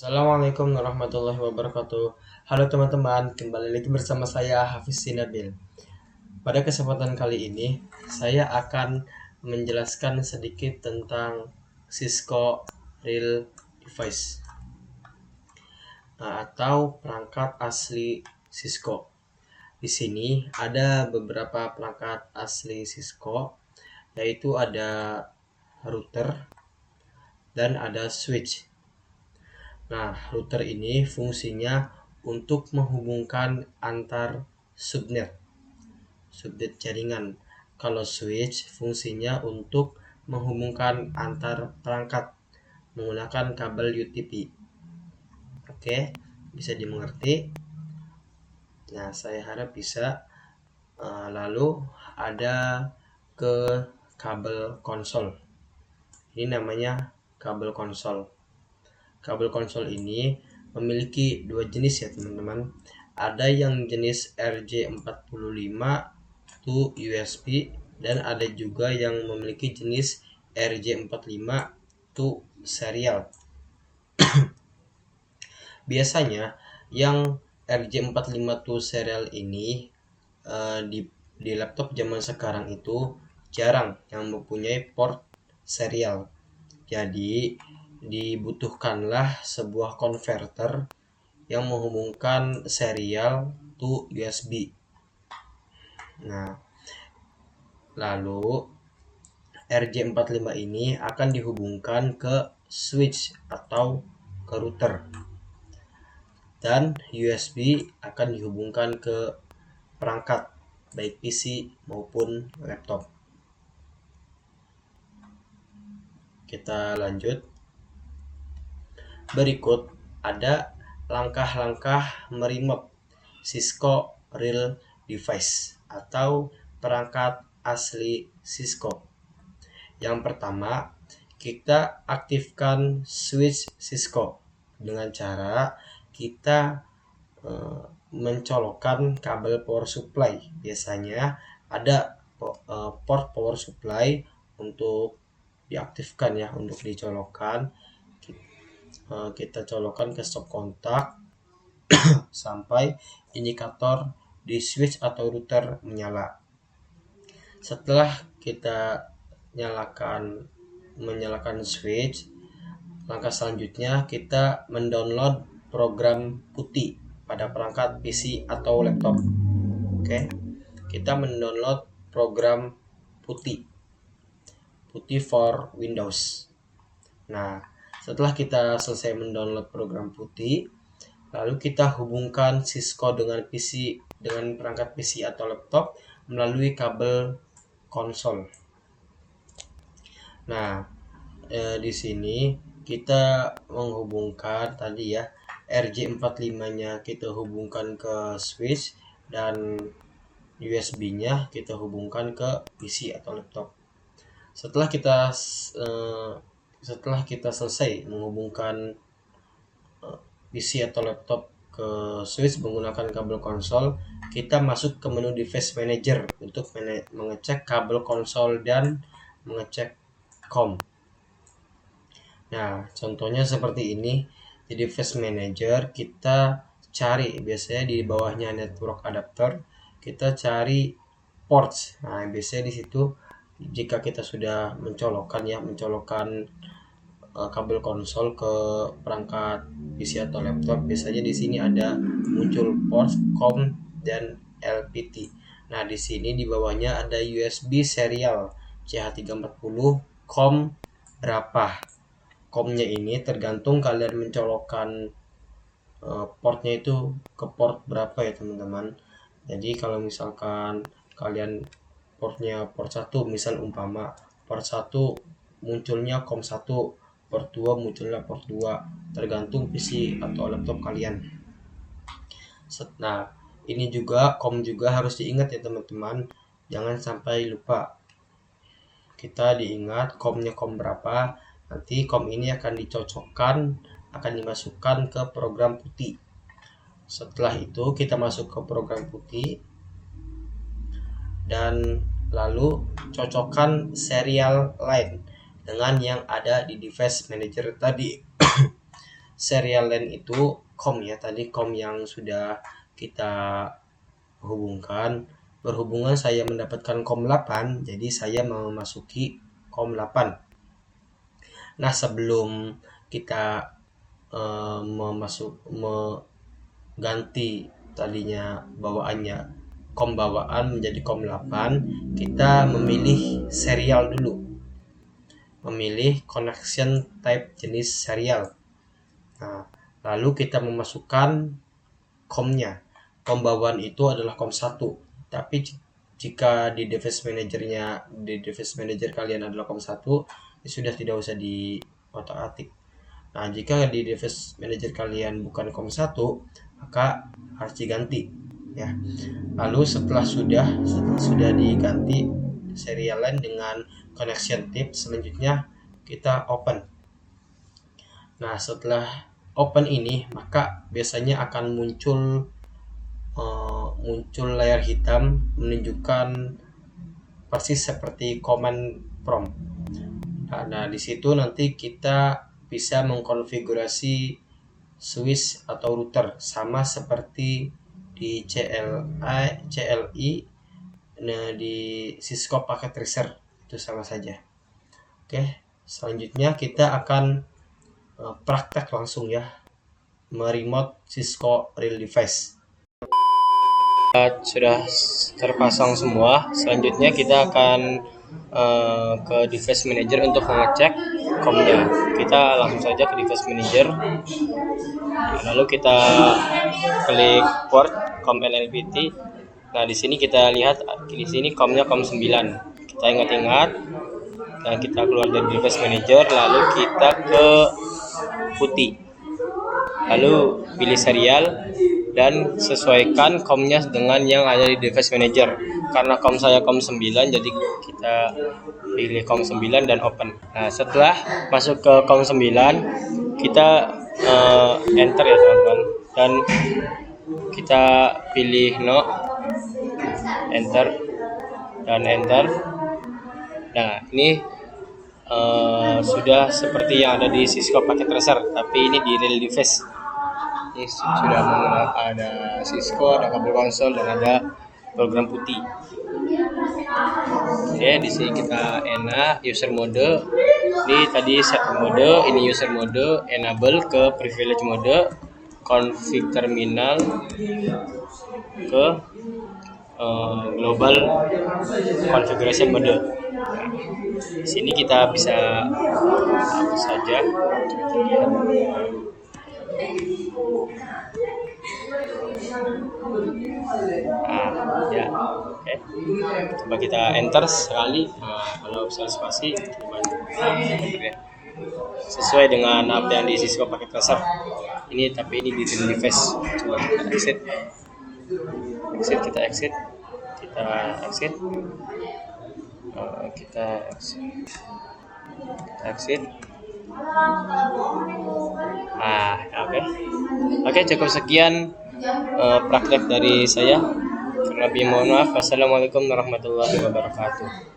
Assalamualaikum warahmatullahi wabarakatuh. Halo teman-teman, kembali lagi bersama saya Hafiz Sinabil. Pada kesempatan kali ini, saya akan menjelaskan sedikit tentang Cisco Real Device atau perangkat asli Cisco. Di sini ada beberapa perangkat asli Cisco, yaitu ada router dan ada switch. Nah, router ini fungsinya untuk menghubungkan antar subnet jaringan. Kalau switch fungsinya untuk menghubungkan antar perangkat menggunakan kabel UTP. Oke, bisa dimengerti. Nah, saya harap bisa. Lalu ada ke kabel konsol. Ini namanya kabel konsol. Kabel konsol ini memiliki dua jenis ya teman-teman. Ada yang jenis RJ45 to USB dan ada juga yang memiliki jenis RJ45 to serial. Biasanya yang RJ45 to serial ini di laptop zaman sekarang itu jarang yang mempunyai port serial. Jadi dibutuhkanlah sebuah konverter yang menghubungkan serial to USB. Nah, lalu RJ45 ini akan dihubungkan ke switch atau ke router. Dan USB akan dihubungkan ke perangkat baik PC maupun laptop. Kita lanjut. Berikut ada langkah-langkah merimap Cisco Real Device atau perangkat asli Cisco. Yang pertama, kita aktifkan switch Cisco dengan cara kita mencolokkan kabel power supply. Biasanya ada port power supply untuk diaktifkan ya, untuk dicolokkan. Kita colokkan ke stop kontak sampai indikator di switch atau router menyala. Setelah kita menyalakan switch, langkah selanjutnya kita mendownload program putih pada perangkat PC atau laptop. Oke, kita mendownload program putih for Windows. Nah, setelah kita selesai mendownload program putih, lalu kita hubungkan Cisco dengan perangkat PC atau laptop melalui kabel konsol. Nah, di sini kita menghubungkan tadi ya RJ45-nya kita hubungkan ke switch dan USB-nya kita hubungkan ke PC atau laptop. Setelah kita selesai menghubungkan PC atau laptop ke switch menggunakan kabel konsol, kita masuk ke menu device manager untuk mengecek kabel konsol dan mengecek COM. Nah, contohnya seperti ini. Di device manager kita cari biasanya di bawahnya network adapter, kita cari ports. Nah, biasanya di situ jika kita sudah mencolokkan kabel konsol ke perangkat PC atau laptop, biasanya di sini ada muncul port COM dan LPT. Nah, di sini di bawahnya ada USB serial CH340 COM berapa. COM-nya ini tergantung kalian mencolokkan portnya itu ke port berapa ya teman-teman. Jadi kalau misalkan kalian portnya port 1, misal umpama port 1 munculnya COM 1, port 2 munculnya port 2, tergantung PC atau laptop kalian. Nah, ini juga COM juga harus diingat ya teman-teman, jangan sampai lupa. Kita diingat COM-nya COM berapa, nanti COM ini akan dicocokkan, akan dimasukkan ke program putih. Setelah itu kita masuk ke program putih dan lalu cocokkan serial line dengan yang ada di device manager tadi. serial LAN itu COM ya, tadi COM yang sudah kita hubungkan. Berhubungan saya mendapatkan COM 8, jadi saya memasuki COM 8. Nah, sebelum kita mengganti tadinya bawaannya COM bawaan menjadi COM 8, kita memilih serial dulu. Memilih connection type jenis serial. Nah, lalu kita memasukkan COM-nya. COM bawaan itu adalah COM 1. Tapi jika di device manager kalian adalah COM 1, ya sudah tidak usah di otak-atik. Nah, jika di device manager kalian bukan COM 1, maka harus diganti ya. Lalu setelah sudah diganti serial LAN dengan connection type, selanjutnya kita open. Nah, setelah open ini, maka biasanya akan muncul layar hitam menunjukkan persis seperti command prompt. Nah, di situ nanti kita bisa mengkonfigurasi switch atau router sama seperti di CLI, nah di Cisco Packet Tracer itu sama saja. Oke, selanjutnya kita akan praktek langsung ya, meremote Cisco Real Device. Sudah terpasang semua. Selanjutnya kita akan ke device manager untuk mengecek COM-nya. Kita langsung saja ke device manager. Lalu kita klik port COM LLPT. Nah, di sini kita lihat di sini COM-nya COM 9. Kita ingat-ingat dan kita keluar dari device manager, lalu kita ke putih. Lalu pilih serial dan sesuaikan COM-nya dengan yang ada di device manager. Karena COM saya COM 9, jadi kita pilih COM 9 dan open. Nah, setelah masuk ke COM 9, kita enter ya teman-teman, dan kita pilih no, enter dan enter. Nah, ini sudah seperti yang ada di Cisco Packet Tracer, tapi ini di real device. Ini sudah ada Cisco, ada kabel konsol, dan ada program putih. Oke, di sini kita enak user mode. Ini tadi set mode, ini user mode, enable ke privilege mode, config terminal ke global configuration mode. Nah, di sini kita bisa hapus saja. Nah, ya, oke. Coba kita enter sekali. Nah, kalau spasi ya. Sesuai dengan apa yang di Cisco Packet Tracer. Ini tapi ini di device. Coba kita exit. Kita exit. Oke, cukup sekian praktek dari saya. Kurang lebih mohon maaf. Wassalamualaikum warahmatullahi wabarakatuh.